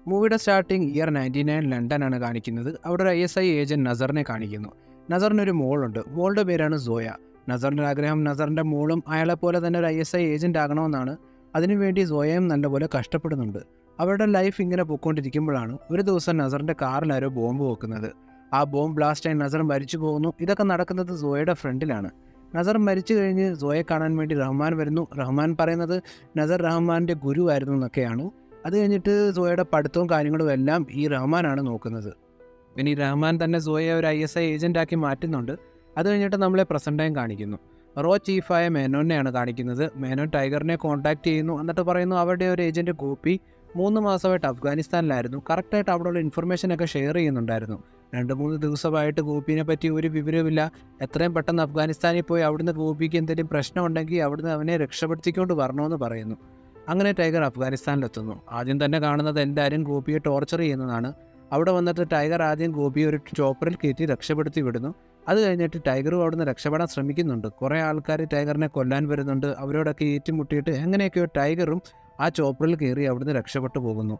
മൂവിയുടെ starting year 99 ലണ്ടനാണ് കാണിക്കുന്നത്. അവിടെ ഒരു ISI ഏജന്റ് നസറിനെ കാണിക്കുന്നു. നസറിനൊരു മോളുണ്ട്. മോളുടെ പേരാണ് സോയ. നസറിൻ്റെ ആഗ്രഹം നസറിൻ്റെ മോളും അയാളെപ്പോലെ തന്നെ ഒരു ISI ഏജന്റ് ആകണമെന്നാണ്. അതിനുവേണ്ടി സോയയും നല്ലപോലെ കഷ്ടപ്പെടുന്നുണ്ട്. അവരുടെ ലൈഫ് ഇങ്ങനെ പൊയ്ക്കൊണ്ടിരിക്കുമ്പോഴാണ് ഒരു ദിവസം നസറിൻ്റെ കാറിലാരോ ബോംബ് വെക്കുന്നത്. ആ ബോംബ് ബ്ലാസ്റ്റായി നസർ മരിച്ചു പോകുന്നു. ഇതൊക്കെ നടക്കുന്നത് സോയയുടെ ഫ്രണ്ടിലാണ്. നസർ മരിച്ചു കഴിഞ്ഞ് സോയെ കാണാൻ വേണ്ടി റഹ്മാൻ വരുന്നു. റഹ്മാൻ പറയുന്നത് നസർ റഹ്മാൻ്റെ ഗുരുവായിരുന്നു എന്നൊക്കെയാണ്. അത് കഴിഞ്ഞിട്ട് സോയയുടെ പഠിത്തവും കാര്യങ്ങളും എല്ലാം ഈ റഹ്മാനാണ് നോക്കുന്നത്. പിന്നെ ഈ റഹ്മാൻ തന്നെ സോയെ ഒരു ISI ഏജൻറ്റാക്കി മാറ്റുന്നുണ്ട്. അത് കഴിഞ്ഞിട്ട് നമ്മളെ പ്രസൻറ്റ് ടൈം കാണിക്കുന്നു. റോ ചീഫായ മേനോനെയാണ് കാണിക്കുന്നത്. മേനോൻ ടൈഗറിനെ കോൺടാക്ട് ചെയ്യുന്നു. എന്നിട്ട് പറയുന്നു അവരുടെ ഒരു ഏജൻറ്റ് ഗോപി 3 മാസമായിട്ട് അഫ്ഗാനിസ്ഥാനിലായിരുന്നു. കറക്റ്റായിട്ട് അവിടെയുള്ള ഇൻഫർമേഷനൊക്കെ ഷെയർ ചെയ്യുന്നുണ്ടായിരുന്നു. 2-3 ദിവസമായിട്ട് ഗോപിനെ പറ്റി ഒരു വിവരമില്ല. എത്രയും പെട്ടെന്ന് അഫ്ഗാനിസ്ഥാനിൽ പോയി അവിടുന്ന് ഗോപിക്ക് എന്തെങ്കിലും പ്രശ്നമുണ്ടെങ്കിൽ അവിടുന്ന് അവനെ രക്ഷപ്പെടുത്തിക്കൊണ്ട് വരണമെന്ന് പറയുന്നു. അങ്ങനെ ടൈഗർ അഫ്ഗാനിസ്ഥാനിലെത്തുന്നു. ആദ്യം തന്നെ കാണുന്നത് എല്ലാവരും ഗോപിയെ ടോർച്ചർ ചെയ്യുന്നതാണ്. അവിടെ വന്നിട്ട് ടൈഗർ ആദ്യം ഗോപിയെ ഒരു ചോപ്പറിൽ കയറ്റി രക്ഷപ്പെടുത്തി വിടുന്നു. അത് കഴിഞ്ഞിട്ട് ടൈഗറും അവിടുന്ന് രക്ഷപ്പെടാൻ ശ്രമിക്കുന്നുണ്ട്. കുറേ ആൾക്കാർ ടൈഗറിനെ കൊല്ലാൻ വരുന്നുണ്ട്. അവരോടൊക്കെ ഏറ്റുമുട്ടിയിട്ട് എങ്ങനെയൊക്കെയോ ടൈഗറും ആ ചോപ്പറിൽ കയറി അവിടുന്ന് രക്ഷപ്പെട്ടു പോകുന്നു.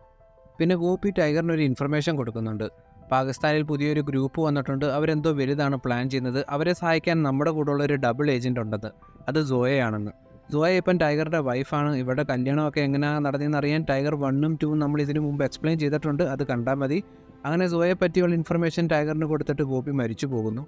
പിന്നെ ഗോപി ടൈഗറിനൊരു ഇൻഫർമേഷൻ കൊടുക്കുന്നുണ്ട്. പാകിസ്ഥാനിൽ പുതിയൊരു ഗ്രൂപ്പ് വന്നിട്ടുണ്ട്. അവരെന്തോ വലുതാണ് പ്ലാൻ ചെയ്യുന്നത്. അവരെ സഹായിക്കാൻ നമ്മുടെ കൂടെയുള്ള ഒരു ഡബിൾ ഏജൻറ് ഉണ്ടെന്ന്. അത് സോയയാണെന്ന്. സോയ ഇപ്പം ടൈഗറുടെ വൈഫാണ്. ഇവരുടെ കല്യാണമൊക്കെ എങ്ങനെയാണ് നടന്നതെന്ന് അറിയാൻ ടൈഗർ 1ഉം 2ഉം നമ്മൾ ഇതിനു മുമ്പ് എക്സ്പ്ലെയിൻ ചെയ്തിട്ടുണ്ട്. അത് കണ്ടാൽ മതി. അങ്ങനെ സോയെ പറ്റിയുള്ള ഇൻഫർമേഷൻ ടൈഗറിന് കൊടുത്തിട്ട് ഗോപി മരിച്ചു പോകുന്നു.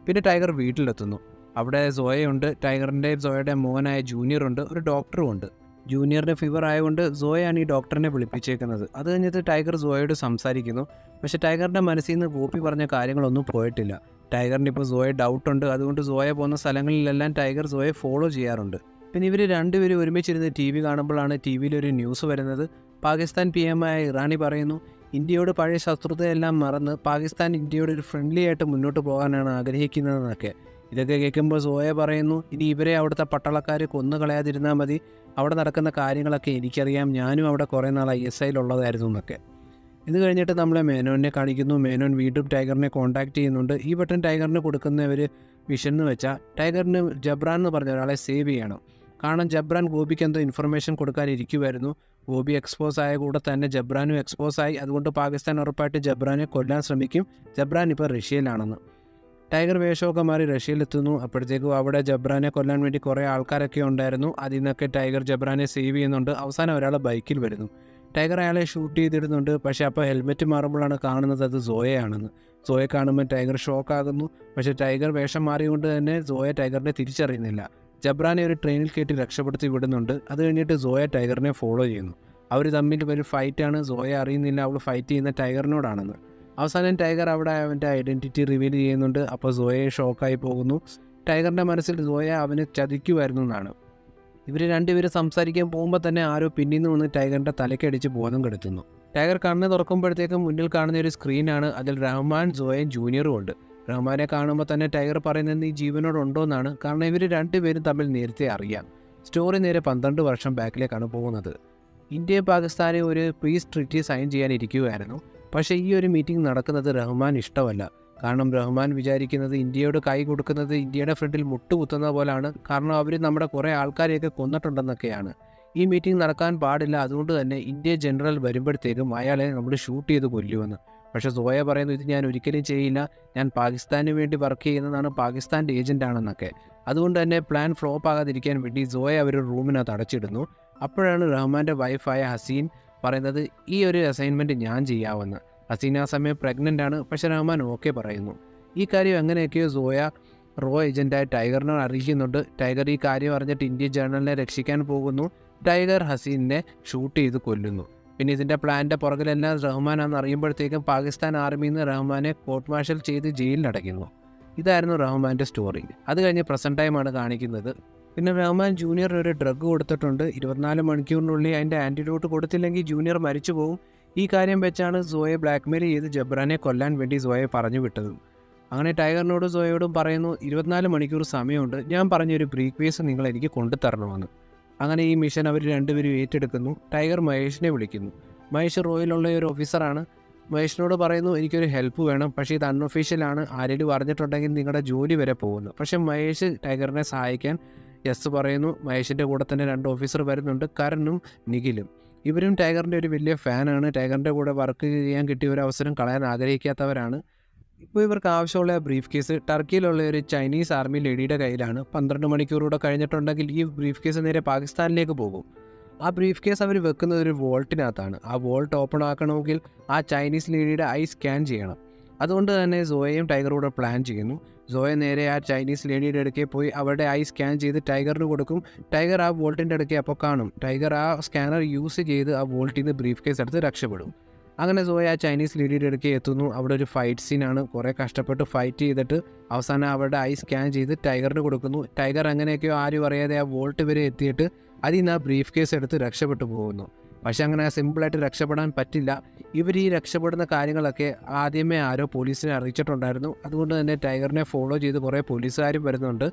പിന്നെ ടൈഗർ വീട്ടിലെത്തുന്നു. അവിടെ സോയയുണ്ട്. ടൈഗറിൻ്റെ സോയയുടെ മോനായ ജൂനിയറുണ്ട്. ഒരു ഡോക്ടറും ഉണ്ട്. ജൂനിയറിന് ഫീവർ ആയതുകൊണ്ട് സോയാണ് ഈ ഡോക്ടറിനെ വിളിപ്പിച്ചേക്കുന്നത്. അത് കഴിഞ്ഞിട്ട് ടൈഗർ സോയയോട് സംസാരിക്കുന്നു. പക്ഷേ ടൈഗറിൻ്റെ മനസ്സിൽ നിന്ന് ഗോപി പറഞ്ഞ കാര്യങ്ങളൊന്നും പോയിട്ടില്ല. ടൈഗറിന് ഇപ്പോൾ സോയെ ഡൗട്ടുണ്ട്. അതുകൊണ്ട് സോയ പോകുന്ന സ്ഥലങ്ങളിലെല്ലാം ടൈഗർ സോയെ ഫോളോ ചെയ്യാറുണ്ട്. പിന്നെ ഇവർ രണ്ടുപേരും ഒരുമിച്ചിരുന്ന് TV കാണുമ്പോഴാണ് TVയിലൊരു ന്യൂസ് വരുന്നത്. പാകിസ്ഥാൻ PM ആയ ഇറാനി പറയുന്നു ഇന്ത്യയോട് പഴയ ശത്രുതയെല്ലാം മറന്ന് പാകിസ്ഥാൻ ഇന്ത്യയോട് ഒരു ഫ്രണ്ട്ലി ആയിട്ട് മുന്നോട്ട് പോകാനാണ് ആഗ്രഹിക്കുന്നതെന്നൊക്കെ. ഇതൊക്കെ കേൾക്കുമ്പോൾ സോയ പറയുന്നു ഇനി ഇവരെ അവിടുത്തെ പട്ടാളക്കാർ കൊന്നു കളയാതിരുന്നാൽ മതി. അവിടെ നടക്കുന്ന കാര്യങ്ങളൊക്കെ എനിക്കറിയാം. ഞാനും അവിടെ കുറേ നാൾ ISIയിലുള്ളതായിരുന്നു എന്നൊക്കെ. ഇത് കഴിഞ്ഞിട്ട് നമ്മളെ മേനോനെ കാണിക്കുന്നു. മേനോൻ വീണ്ടും ടൈഗറിനെ കോൺടാക്ട് ചെയ്യുന്നുണ്ട്. ഈ വട്ടം ടൈഗറിന് കൊടുക്കുന്ന ഒരു മിഷൻ എന്ന് വെച്ചാൽ ടൈഗറിന് ജബ്രാൻ എന്ന് പറഞ്ഞ ഒരാളെ സേവ് ചെയ്യണം. കാരണം ജബ്രാൻ ഗോപിക്ക് എന്തോ ഇൻഫർമേഷൻ കൊടുക്കാനിരിക്കുമായിരുന്നു. ഗോപി എക്സ്പോസ് ആയ കൂടെ തന്നെ ജബ്രാനും എക്സ്പോസ് ആയി. അതുകൊണ്ട് പാകിസ്ഥാൻ ഉറപ്പായിട്ട് ജബ്രാനെ കൊല്ലാൻ ശ്രമിക്കും. ജബ്രാൻ ഇപ്പോൾ റഷ്യയിലാണെന്ന്. ടൈഗർ വേഷമൊക്കെ മാറി റഷ്യയിലെത്തുന്നു. അപ്പോഴത്തേക്കും അവിടെ ജബ്രാനെ കൊല്ലാൻ വേണ്ടി കുറേ ആൾക്കാരൊക്കെ ഉണ്ടായിരുന്നു. അതിൽ നിന്നൊക്കെ ടൈഗർ ജബ്രാനെ സേവ് ചെയ്യുന്നുണ്ട്. അവസാനം ഒരാൾ ബൈക്കിൽ വരുന്നു. ടൈഗർ അയാളെ ഷൂട്ട് ചെയ്തിടുന്നുണ്ട്. പക്ഷേ അപ്പോൾ ഹെൽമെറ്റ് മാറുമ്പോഴാണ് കാണുന്നത് അത് സോയയാണെന്ന്. സോയെ കാണുമ്പോൾ ടൈഗർ ഷോക്കാകുന്നു. പക്ഷേ ടൈഗർ വേഷം മാറിയുകൊണ്ട് തന്നെ സോയ ടൈഗറിനെ തിരിച്ചറിയുന്നില്ല. ജബ്രാനെ ഒരു ട്രെയിനിൽ കയറ്റി രക്ഷപ്പെടുത്തി വിടുന്നുണ്ട്. അത് കഴിഞ്ഞിട്ട് സോയ ടൈഗറിനെ ഫോളോ ചെയ്യുന്നു. അവർ തമ്മിൽ ഒരു ഫൈറ്റാണ്. സോയ അറിയുന്നില്ല അവൾ ഫൈറ്റ് ചെയ്യുന്ന ടൈഗറിനോടാണെന്ന്. അവസാനം ടൈഗർ അവിടെ അവൻ്റെ ഐഡൻറ്റിറ്റി റിവീൽ ചെയ്യുന്നുണ്ട്. അപ്പോൾ സോയയെ ഷോക്കായി പോകുന്നു. ടൈഗറിൻ്റെ മനസ്സിൽ സോയ അവനെ ചതിക്കുമായിരുന്നു എന്നാണ്. ഇവർ രണ്ടുപേരും സംസാരിക്കാൻ പോകുമ്പോൾ തന്നെ ആരോ പിന്നിൽ നിന്ന് വന്ന് ടൈഗറിൻ്റെ തലക്കടിച്ച് ബോധം കെടുത്തുന്നു. ടൈഗർ കണ്ണ് തുറക്കുമ്പോഴത്തേക്കും മുന്നിൽ കാണുന്ന ഒരു സ്ക്രീനാണ്. അതിൽ റഹ്മാൻ സോയയും ജൂനിയറും ഉണ്ട്. റഹ്മാനെ കാണുമ്പോൾ തന്നെ ടൈഗർ പറയുന്നത് നീ ജീവനോടുണ്ടോ എന്നാണ്. കാരണം ഇവർ രണ്ടുപേരും തമ്മിൽ നേരത്തെ അറിയാം. സ്റ്റോറി നേരെ 12 വർഷം ബാക്കിലേക്കാണ് പോകുന്നത്. ഇന്ത്യയും പാകിസ്ഥാനെ ഒരു പീസ് ട്രീറ്റി സൈൻ ചെയ്യാനിരിക്കുകയായിരുന്നു. പക്ഷേ ഈ ഒരു മീറ്റിംഗ് നടക്കുന്നത് റഹ്മാൻ ഇഷ്ടമല്ല. കാരണം റഹ്മാൻ വിചാരിക്കുന്നത് ഇന്ത്യയോട് കൈ കൊടുക്കുന്നത് ഇന്ത്യയുടെ ഫ്രണ്ടിൽ മുട്ടുകുത്തുന്ന പോലാണ്. കാരണം അവർ നമ്മുടെ കുറേ ആൾക്കാരെയൊക്കെ കൊന്നിട്ടുണ്ടെന്നൊക്കെയാണ്. ഈ മീറ്റിംഗ് നടക്കാൻ പാടില്ല. അതുകൊണ്ട് തന്നെ ഇന്ത്യ ജനറൽ വരുമ്പോഴത്തേക്കും അയാളെ നമ്മൾ ഷൂട്ട് ചെയ്ത് കൊല്ലുമെന്ന്. പക്ഷേ സോയ പറയുന്നു ഇത് ഞാൻ ഒരിക്കലും ചെയ്യില്ല. ഞാൻ പാകിസ്ഥാന് വേണ്ടി വർക്ക് ചെയ്യുന്നതാണ്. പാകിസ്ഥാൻ്റെ ഏജൻ്റാണെന്നൊക്കെ. അതുകൊണ്ട് തന്നെ പ്ലാൻ ഫ്ലോപ്പ് ആകാതിരിക്കാൻ വേണ്ടി സോയ അവർ റൂമിനകത്ത് അടച്ചിടുന്നു. അപ്പോഴാണ് റഹ്മാൻ്റെ വൈഫായ ഹസീൻ പറയുന്നത് ഈ ഒരു അസൈൻമെൻറ്റ് ഞാൻ ചെയ്യാമെന്ന്. ഹസീൻ ആ സമയം പ്രഗ്നൻ്റ് ആണ്. പക്ഷേ റഹ്മാൻ ഓക്കെ പറയുന്നു. ഈ കാര്യം എങ്ങനെയൊക്കെയോ സോയ റോ ഏജൻ്റായ ടൈഗറിനെ അറിയിക്കുന്നുണ്ട്. ടൈഗർ ഈ കാര്യം അറിഞ്ഞിട്ട് ഇന്ത്യൻ ജേർണലിനെ രക്ഷിക്കാൻ പോകുന്നു. ടൈഗർ ഹസീനെ ഷൂട്ട് ചെയ്ത് കൊല്ലുന്നു. പിന്നെ ഇതിൻ്റെ പ്ലാൻ്റെ പുറകിലെല്ലാം റഹ്മാനാണെന്ന് അറിയുമ്പോഴത്തേക്കും പാകിസ്ഥാൻ ആർമിയിൽ നിന്ന് റഹ്മാനെ കോർട്ട് മാർഷൽ ചെയ്ത് ജയിലിലടയ്ക്കുന്നു. ഇതായിരുന്നു റഹ്മാൻ്റെ സ്റ്റോറി. അത് കഴിഞ്ഞ് പ്രസൻറ്റ് ടൈമാണ് കാണിക്കുന്നത്. പിന്നെ റഹ്മാൻ ജൂനിയറിന് ഒരു ഡ്രഗ് കൊടുത്തിട്ടുണ്ട്. 24 മണിക്കൂറിനുള്ളിൽ അതിൻ്റെ ആൻറ്റിഡോട്ട് കൊടുത്തില്ലെങ്കിൽ ജൂനിയർ മരിച്ചു പോകും. ഈ കാര്യം വെച്ചാണ് സോയെ ബ്ലാക്ക്മെയിൽ ചെയ്ത് ജബ്രാനെ കൊല്ലാൻ വേണ്ടി സോയെ പറഞ്ഞു വിട്ടത്. അങ്ങനെ ടൈഗറിനോടും സോയയോടും പറയുന്നു 24 മണിക്കൂർ സമയമുണ്ട്. ഞാൻ പറഞ്ഞൊരു ബ്രീക്വേസ് നിങ്ങൾ എനിക്ക് കൊണ്ടുതരണമെന്ന്. അങ്ങനെ ഈ മിഷൻ അവർ രണ്ടുപേരും ഏറ്റെടുക്കുന്നു. ടൈഗർ മഹേഷിനെ വിളിക്കുന്നു. മഹേഷ് റോയിലുള്ള ഒരു ഓഫീസറാണ്. മഹേഷിനോട് പറയുന്നു എനിക്കൊരു ഹെൽപ്പ് വേണം. പക്ഷേ ഇത് അൺഒഫീഷ്യലാണ്. ആരെങ്കിലും അറിഞ്ഞിട്ടുണ്ടെങ്കിൽ നിങ്ങളുടെ ജോലി വരെ പോകുന്നു. പക്ഷേ മഹേഷ് ടൈഗറിനെ സഹായിക്കാൻ യെസ് പറയുന്നു. മഹേഷിൻ്റെ കൂടെ തന്നെ 2 ഓഫീസർ വരുന്നുണ്ട്, കരനും നിഖിലും. ഇവരും ടൈഗറിൻ്റെ ഒരു വലിയ ഫാനാണ്. ടൈഗറിൻ്റെ കൂടെ വർക്ക് ചെയ്യാൻ കിട്ടിയ ഒരു അവസരം കളയാൻ ആഗ്രഹിക്കാത്തവരാണ്. ഇപ്പോൾ ഇവർക്ക് ആവശ്യമുള്ള ബ്രീഫ് കേസ് ടർക്കിയിലുള്ള ഒരു ചൈനീസ് ആർമി ലേഡിയുടെ കയ്യിലാണ്. 12 മണിക്കൂറൂടെ കഴിഞ്ഞിട്ടുണ്ടെങ്കിൽ ഈ ബ്രീഫ് കേസ് നേരെ പാകിസ്ഥാനിലേക്ക് പോകും. ആ ബ്രീഫ് കേസ് അവർ വെക്കുന്നത് ഒരു വോൾട്ടിനകത്താണ്. ആ വോൾട്ട് ഓപ്പൺ ആക്കണമെങ്കിൽ ആ ചൈനീസ് ലേഡിയുടെ ഐ സ്കാൻ ചെയ്യണം. അതുകൊണ്ട് തന്നെ സോയയും ടൈഗറും കൂടെ പ്ലാൻ ചെയ്യുന്നു. സോയ നേരെ ആ ചൈനീസ് ലേഡിയുടെ അടുക്കെ പോയി അവരുടെ ഐ സ്കാൻ ചെയ്ത് ടൈഗറിന് കൊടുക്കും. ടൈഗർ ആ വോൾട്ടിൻ്റെ അടുക്കെ അപ്പോൾ കാണും. ടൈഗർ ആ സ്കാനർ യൂസ് ചെയ്ത് ആ വോൾട്ടിൽ നിന്ന് ബ്രീഫ് കേസ് എടുത്ത് രക്ഷപ്പെടും. അങ്ങനെ സോയ ആ ചൈനീസ് ലേഡിയുടെ അടുക്കെ എത്തുന്നു. അവിടെ ഒരു ഫൈറ്റ് സീനാണ്. കുറേ കഷ്ടപ്പെട്ട് ഫൈറ്റ് ചെയ്തിട്ട് അവസാനം അവരുടെ ഐ സ്കാൻ ചെയ്ത് ടൈഗറിന് കൊടുക്കുന്നു. ടൈഗർ അങ്ങനെയൊക്കെയോ ആരും അറിയാതെ ആ വോൾട്ട് വരെ എത്തിയിട്ട് അതിൽ നിന്ന് ആ ബ്രീഫ് കേസ് എടുത്ത് രക്ഷപ്പെട്ടു പോകുന്നു. പക്ഷെ അങ്ങനെ സിമ്പിളായിട്ട് രക്ഷപ്പെടാൻ പറ്റില്ല. ഇവർ ഈ രക്ഷപ്പെടുന്ന കാര്യങ്ങളൊക്കെ ആദ്യമേ ആരോ പോലീസിനെ അറിയിച്ചിട്ടുണ്ടായിരുന്നു. അതുകൊണ്ട് തന്നെ ടൈഗറിനെ ഫോളോ ചെയ്ത് കുറേ പോലീസുകാരും വരുന്നുണ്ട്.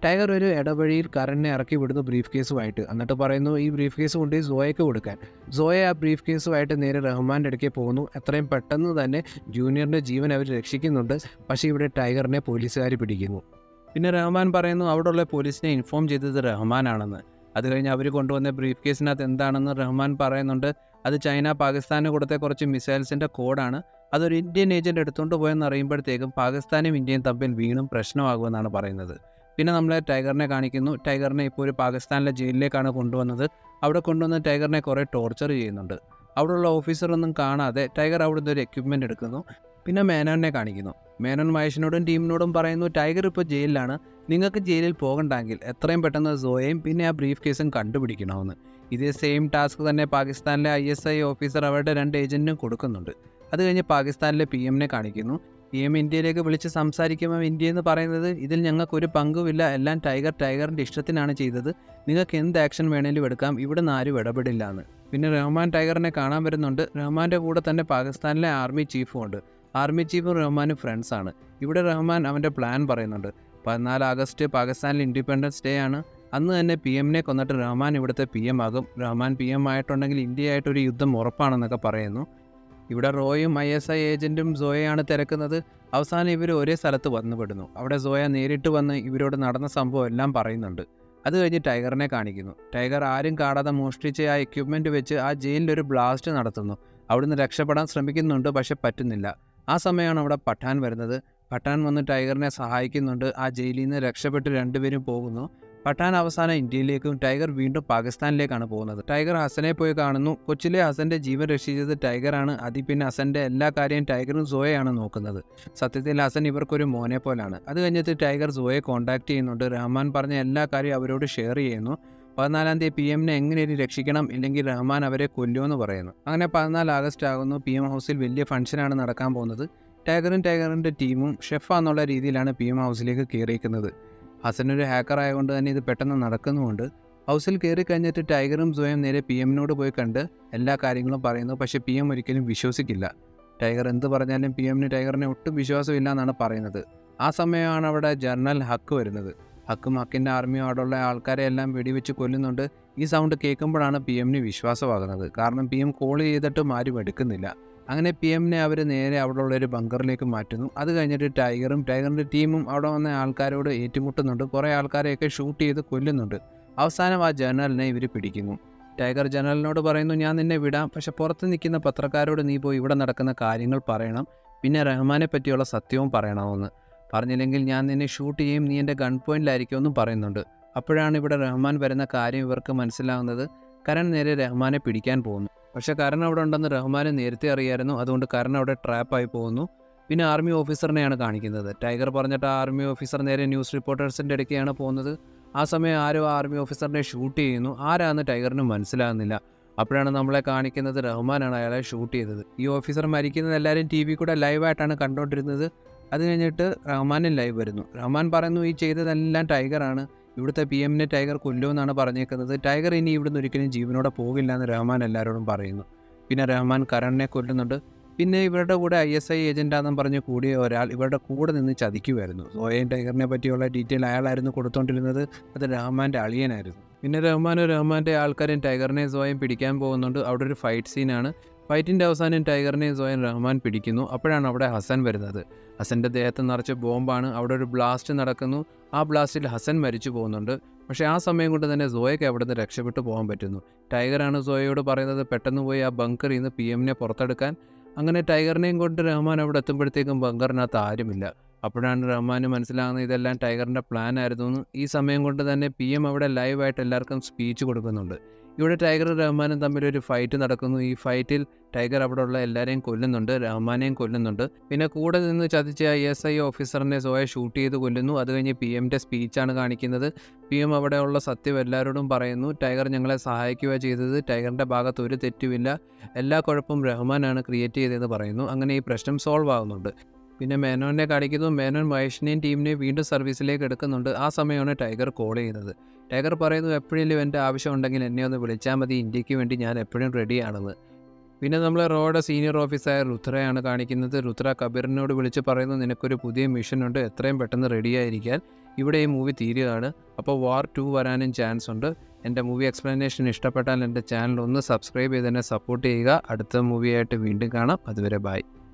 ടൈഗർ ഒരു ഇടവഴിയിൽ കരണിനെ ഇറക്കി വിടുന്നു ബ്രീഫ് കേസുമായിട്ട്. എന്നിട്ട് പറയുന്നു ഈ ബ്രീഫ് കേസ് കൊണ്ട് സോയയ്ക്ക് കൊടുക്കാൻ. സോയ ആ ബ്രീഫ് കേസുമായിട്ട് നേരെ റഹ്മാൻ്റെ അടുക്കെ പോകുന്നു. എത്രയും പെട്ടെന്ന് തന്നെ ജൂനിയറിൻ്റെ ജീവൻ അവർ രക്ഷിക്കുന്നുണ്ട്. പക്ഷേ ഇവിടെ ടൈഗറിനെ പോലീസുകാർ പിടിക്കുന്നു. പിന്നെ റഹ്മാൻ പറയുന്നു അവിടെയുള്ള പോലീസിനെ ഇൻഫോം ചെയ്തത് റഹ്മാനാണെന്ന്. അത് കഴിഞ്ഞ് അവർ കൊണ്ടുവന്ന ബ്രീഫ് കേസിനകത്ത് എന്താണെന്ന് റഹ്മാൻ പറയുന്നുണ്ട്. അത് ചൈന പാകിസ്ഥാന് കൊടുത്ത കുറച്ച് മിസൈൽസിൻ്റെ കോഡാണ്. അതൊരു ഇന്ത്യൻ ഏജൻറ്റ് എടുത്തുകൊണ്ട് പോയെന്ന് അറിയുമ്പോഴത്തേക്കും പാകിസ്ഥാനും ഇന്ത്യയും തമ്മിൽ വീണ്ടും പ്രശ്നമാകുമെന്നാണ് പറയുന്നത്. പിന്നെ നമ്മളെ ടൈഗറിനെ കാണിക്കുന്നു. ടൈഗറിനെ ഇപ്പോൾ ഒരു പാകിസ്ഥാനിലെ ജയിലിലേക്കാണ് കൊണ്ടുവന്നത്. അവിടെ കൊണ്ടുവന്ന് ടൈഗറിനെ കുറേ ടോർച്ചർ ചെയ്യുന്നുണ്ട്. അവിടെയുള്ള ഓഫീസറൊന്നും കാണാതെ ടൈഗർ അവിടുന്ന് ഒരു എക്യുപ്മെൻറ്റ് എടുക്കുന്നു. പിന്നെ മേനോനെ കാണിക്കുന്നു. മേനോൻ മഹേഷിനോടും ടീമിനോടും പറയുന്നു ടൈഗർ ഇപ്പോൾ ജയിലിലാണ്. നിങ്ങൾക്ക് ജയിലിൽ പോകണ്ടെങ്കിൽ എത്രയും പെട്ടെന്ന് സോയയും പിന്നെ ആ ബ്രീഫ് കേസും കണ്ടുപിടിക്കണമെന്ന്. ഇതേ സെയിം ടാസ്ക് തന്നെ പാകിസ്ഥാനിലെ ISI ഓഫീസർ അവരുടെ 2 ഏജൻറ്റിനും കൊടുക്കുന്നുണ്ട്. അത് കഴിഞ്ഞ് പാകിസ്ഥാനിലെ PM-നെ കാണിക്കുന്നു. PM ഇന്ത്യയിലേക്ക് വിളിച്ച് സംസാരിക്കുമ്പോൾ ഇന്ത്യ എന്ന് പറയുന്നത് ഇതിൽ ഞങ്ങൾക്കൊരു പങ്കുമില്ല, എല്ലാം ടൈഗറിൻ്റെ ഇഷ്ടത്തിനാണ് ചെയ്തത്. നിങ്ങൾക്ക് എന്ത് ആക്ഷൻ വേണേലും എടുക്കാം, ഇവിടെ നിന്ന് ആരും ഇടപെടില്ല എന്ന്. പിന്നെ റഹ്മാൻ ടൈഗറിനെ കാണാൻ വരുന്നുണ്ട്. റഹ്മാൻ്റെ കൂടെ തന്നെ പാകിസ്ഥാനിലെ ആർമി ചീഫും ഉണ്ട്. ആർമി ചീഫും റഹ്മാനും ഫ്രണ്ട്സാണ്. ഇവിടെ റഹ്മാൻ അവൻ്റെ പ്ലാൻ പറയുന്നുണ്ട്. 14 ആഗസ്റ്റ് പാകിസ്ഥാനിൽ ഇൻഡിപെൻഡൻസ് ഡേ ആണ്. അന്ന് തന്നെ PM-നെ കൊന്നിട്ട് റഹ്മാൻ ഇവിടുത്തെ PM ആകും. റഹ്മാൻ PM ആയിട്ടുണ്ടെങ്കിൽ ഇന്ത്യയായിട്ടൊരു യുദ്ധം ഉറപ്പാണെന്നൊക്കെ പറയുന്നു. ഇവിടെ റോയും ISI ഏജൻറ്റും സോയയാണ് തിരക്കുന്നത്. അവസാനം ഇവർ ഒരേ സ്ഥലത്ത് വന്നുപെടുന്നു. അവിടെ സോയ നേരിട്ട് വന്ന് ഇവരോട് നടന്ന സംഭവം എല്ലാം പറയുന്നുണ്ട്. അത് കഴിഞ്ഞ് ടൈഗറിനെ കാണിക്കുന്നു. ടൈഗർ ആരും കാണാതെ മോഷ്ടിച്ച ആ എക്യുപ്മെൻറ്റ് വെച്ച് ആ ജയിലിലൊരു ബ്ലാസ്റ്റ് നടത്തുന്നു. അവിടുന്ന് രക്ഷപ്പെടാൻ ശ്രമിക്കുന്നുണ്ട്, പക്ഷെ പറ്റുന്നില്ല. ആ സമയമാണ് അവിടെ പഠാൻ വരുന്നത്. പഠാൻ വന്ന് ടൈഗറിനെ സഹായിക്കുന്നുണ്ട്. ആ ജയിലിൽ നിന്ന് രക്ഷപ്പെട്ട് 2 പേരും പോകുന്നു. പഠാൻ അവസാനം ഇന്ത്യയിലേക്കും ടൈഗർ വീണ്ടും പാകിസ്ഥാനിലേക്കാണ് പോകുന്നത്. ടൈഗർ ഹസനെ പോയി കാണുന്നു. കൊച്ചിലെ ഹസൻ്റെ ജീവൻ രക്ഷിച്ചത് ടൈഗറാണ്. അതിൽ പിന്നെ ഹസൻ്റെ എല്ലാ കാര്യവും ടൈഗറും സോയയാണ് നോക്കുന്നത്. സത്യത്തിൽ ഹസൻ ഇവർക്കൊരു മോനെ പോലാണ്. അത് കഴിഞ്ഞിട്ട് ടൈഗർ സോയെ കോൺടാക്ട് ചെയ്യുന്നുണ്ട്. റഹ്മാൻ പറഞ്ഞ എല്ലാ കാര്യവും അവരോട് ഷെയർ ചെയ്യുന്നു. 14-ാം തീയതി PM-നെ എങ്ങനെയും രക്ഷിക്കണം, ഇല്ലെങ്കിൽ റഹ്മാൻ അവരെ കൊല്ലുമെന്ന് പറയുന്നു. അങ്ങനെ 14 ആഗസ്റ്റ് ആകുന്നു. PM ഹൗസിൽ വലിയ ഫംഗ്ഷനാണ് നടക്കാൻ പോകുന്നത്. ടൈഗറിൻ്റെ ടീമും ഷെഫാന്നുള്ള രീതിയിലാണ് PM ഹൗസിലേക്ക് കയറിയിരിക്കുന്നത്. ഹസനൊരു ഹാക്കർ ആയതുകൊണ്ട് തന്നെ ഇത് പെട്ടെന്ന് നടക്കുന്നുമുണ്ട്. ഹൗസിൽ കയറി കഴിഞ്ഞിട്ട് ടൈഗറും സോയും നേരെ PM-നോട് പോയി കണ്ട് എല്ലാ കാര്യങ്ങളും പറയുന്നു. പക്ഷേ PM ഒരിക്കലും വിശ്വസിക്കില്ല. ടൈഗർ എന്ത് പറഞ്ഞാലും PM-ന് ടൈഗറിനെ ഒട്ടും വിശ്വാസമില്ല എന്നാണ് പറയുന്നത്. ആ സമയമാണ് അവിടെ ജനറൽ ഹക്ക് വരുന്നത്. ഹക്കിൻ്റെ ആർമിയും അവിടെയുള്ള ആൾക്കാരെ എല്ലാം വെടിവെച്ച് കൊല്ലുന്നുണ്ട്. ഈ സൗണ്ട് കേൾക്കുമ്പോഴാണ് PM-ന് വിശ്വാസമാകുന്നത്. കാരണം PM കോൾ ചെയ്തിട്ടും ആരും എടുക്കുന്നില്ല. അങ്ങനെ PM-നെ അവർ നേരെ അവിടെയുള്ള ഒരു ബങ്കറിലേക്ക് മാറ്റുന്നു. അത് കഴിഞ്ഞിട്ട് ടൈഗറിൻ്റെ ടീമും അവിടെ വന്ന ആൾക്കാരോട് ഏറ്റുമുട്ടുന്നുണ്ട്. കുറേ ആൾക്കാരെയൊക്കെ ഷൂട്ട് ചെയ്ത് കൊല്ലുന്നുണ്ട്. അവസാനം ആ ജനറലിനെ ഇവർ പിടിക്കുന്നു. ടൈഗർ ജനറലിനോട് പറയുന്നു ഞാൻ നിന്നെ വിടാം, പക്ഷെ പുറത്ത് നിൽക്കുന്ന പത്രക്കാരോട് നീ പോയി ഇവിടെ നടക്കുന്ന കാര്യങ്ങൾ പറയണം, പിന്നെ റഹ്മാനെ പറ്റിയുള്ള സത്യവും പറയണമെന്ന്. പറഞ്ഞില്ലെങ്കിൽ ഞാൻ നിന്നെ ഷൂട്ട് ചെയ്യും, നീ എൻ്റെ ഗൺ പോയിന്റിലായിരിക്കുമെന്നും പറയുന്നുണ്ട്. അപ്പോഴാണ് ഇവിടെ റഹ്മാൻ വരുന്ന കാര്യം ഇവർക്ക് മനസ്സിലാവുന്നത്. കരൺ നേരെ റഹ്മാനെ പിടിക്കാൻ പോകുന്നു. പക്ഷേ കരൺ അവിടെ ഉണ്ടെന്ന് റഹ്മാനെ നേരത്തെ അറിയായിരുന്നു. അതുകൊണ്ട് കരൺ അവിടെ ട്രാപ്പായി പോകുന്നു. പിന്നെ ആർമി ഓഫീസറിനെയാണ് കാണിക്കുന്നത്. ടൈഗർ പറഞ്ഞിട്ട് ആ ആർമി ഓഫീസർ നേരെ ന്യൂസ് റിപ്പോർട്ടേഴ്സിൻ്റെ ഇടയ്ക്കാണ് പോകുന്നത്. ആ സമയം ആരോ ആർമി ഓഫീസറിനെ ഷൂട്ട് ചെയ്യുന്നു. ആരാന്ന് ടൈഗറിന് മനസ്സിലാകുന്നില്ല. അപ്പോഴാണ് നമ്മളെ കാണിക്കുന്നത് റഹ്മാനാണ് അയാളെ ഷൂട്ട് ചെയ്തത്. ഈ ഓഫീസർ മരിക്കുന്നത് എല്ലാവരും TV കൂടെ ലൈവായിട്ടാണ് കണ്ടുകൊണ്ടിരുന്നത്. അത് കഴിഞ്ഞിട്ട് റഹ്മാനും ലൈവ് വരുന്നു. റഹ്മാൻ പറയുന്നു ഈ ചെയ്തതെല്ലാം ടൈഗറാണ്, ഇവിടുത്തെ PM-നെ ടൈഗർ കൊല്ലുമെന്നാണ് പറഞ്ഞേക്കുന്നത്. ടൈഗർ ഇനി ഇവിടുന്ന് ഒരിക്കലും ജീവനോടെ പോകില്ല എന്ന് റഹ്മാൻ എല്ലാവരോടും പറയുന്നു. പിന്നെ റഹ്മാൻ കരണിനെ കൊല്ലുന്നുണ്ട്. പിന്നെ ഇവരുടെ കൂടെ ISI ഏജൻറ്റാണെന്ന് പറഞ്ഞ് കൂടിയ ഒരാൾ ഇവരുടെ കൂടെ നിന്ന് ചതിക്കുമായിരുന്നു. സോയയും ടൈഗറിനെ പറ്റിയുള്ള ഡീറ്റെയിൽ അയാളായിരുന്നു കൊടുത്തുകൊണ്ടിരുന്നത്. അത് റഹ്മാൻ്റെ അളിയനായിരുന്നു. പിന്നെ റഹ്മാൻ്റെ ആൾക്കാരും ടൈഗറിനെയും സോയയും പിടിക്കാൻ പോകുന്നുണ്ട്. അവിടെ ഒരു ഫൈറ്റ് സീനാണ്. ഫൈറ്റിൻ്റെ അവസാനം ടൈഗറിനെയും സോയയും റഹ്മാൻ പിടിക്കുന്നു. അപ്പോഴാണ് അവിടെ ഹസൻ വരുന്നത്. ഹസൻ്റെ ദേഹത്ത് നിറച്ച് ബോംബാണ്. അവിടെ ഒരു ബ്ലാസ്റ്റ് നടക്കുന്നു. ആ ബ്ലാസ്റ്റിൽ ഹസൻ മരിച്ചു പോകുന്നുണ്ട്. പക്ഷേ ആ സമയം കൊണ്ട് തന്നെ സോയയ്ക്ക് അവിടെ നിന്ന് രക്ഷപ്പെട്ടു പോകാൻ പറ്റുന്നു. ടൈഗറാണ് സോയയോട് പറയുന്നത് പെട്ടെന്ന് പോയി ആ ബങ്കറിൽ നിന്ന് PM-നെ പുറത്തെടുക്കാൻ. അങ്ങനെ ടൈഗറിനെയും കൊണ്ട് റഹ്മാൻ അവിടെ എത്തുമ്പോഴത്തേക്കും ബങ്കറിനകത്ത് ആരുമില്ല. അപ്പോഴാണ് റഹ്മാന് മനസ്സിലാകുന്നത് ഇതെല്ലാം ടൈഗറിൻ്റെ പ്ലാൻ ആയിരുന്നു എന്ന്. ഈ സമയം കൊണ്ട് തന്നെ PM അവിടെ ലൈവായിട്ട് എല്ലാവർക്കും സ്പീച്ച് കൊടുക്കുന്നുണ്ട്. ഇവിടെ ടൈഗറും റഹ്മാനും തമ്മിലൊരു ഫൈറ്റ് നടക്കുന്നു. ഈ ഫൈറ്റിൽ ടൈഗർ അവിടെ ഉള്ള എല്ലാവരെയും കൊല്ലുന്നുണ്ട്, റഹ്മാനെയും കൊല്ലുന്നുണ്ട്. പിന്നെ കൂടെ നിന്ന് ചതിച്ച ISI ഓഫീസറിനെ സോയ ഷൂട്ട് ചെയ്ത് കൊല്ലുന്നു. അത് കഴിഞ്ഞ് PM-ൻ്റെ സ്പീച്ചാണ് കാണിക്കുന്നത്. PM അവിടെയുള്ള സത്യം എല്ലാവരോടും പറയുന്നു. ടൈഗർ ഞങ്ങളെ സഹായിക്കുക ചെയ്തത്, ടൈഗറിൻ്റെ ഭാഗത്ത് ഒരു തെറ്റുമില്ല, എല്ലാ കുഴപ്പവും റഹ്മാനാണ് ക്രിയേറ്റ് ചെയ്തതെന്ന് പറയുന്നു. അങ്ങനെ ഈ പ്രശ്നം സോൾവ് ആകുന്നുണ്ട്. പിന്നെ മേനോനെ കാണിക്കുന്നു. മേനോൻ മഹേഷിനെയും ടീമിനെയും വീണ്ടും സർവീസിലേക്ക് എടുക്കുന്നുണ്ട്. ആ സമയമാണ് ടൈഗർ കോൾ ചെയ്യുന്നത്. ടൈഗർ പറയുന്നു എപ്പോഴെങ്കിലും എൻ്റെ ആവശ്യമുണ്ടെങ്കിൽ എന്നെ ഒന്ന് വിളിച്ചാൽ മതി, ഇന്ത്യക്ക് വേണ്ടി ഞാൻ എപ്പോഴും റെഡിയാണെന്ന്. പിന്നെ നമ്മൾ റോയുടെ സീനിയർ ഓഫീസറായ രുദ്രയാണ് കാണിക്കുന്നത്. രുദ്ര കബീറിനോട് വിളിച്ച് പറയുന്നു നിനക്കൊരു പുതിയ മിഷനുണ്ട്, എത്രയും പെട്ടെന്ന് റെഡിയായിരിക്കാൻ. ഇവിടെ ഈ മൂവി തീരുകയാണ്. അപ്പോൾ വാർ 2 വരാനും ചാൻസ് ഉണ്ട്. എൻ്റെ മൂവി എക്സ്പ്ലനേഷൻ ഇഷ്ടപ്പെട്ടാൽ എൻ്റെ ചാനൽ ഒന്ന് സബ്സ്ക്രൈബ് ചെയ്ത് എന്നെ സപ്പോർട്ട് ചെയ്യുക. അടുത്ത മൂവിയായിട്ട് വീണ്ടും കാണാം. അതുവരെ ബൈ.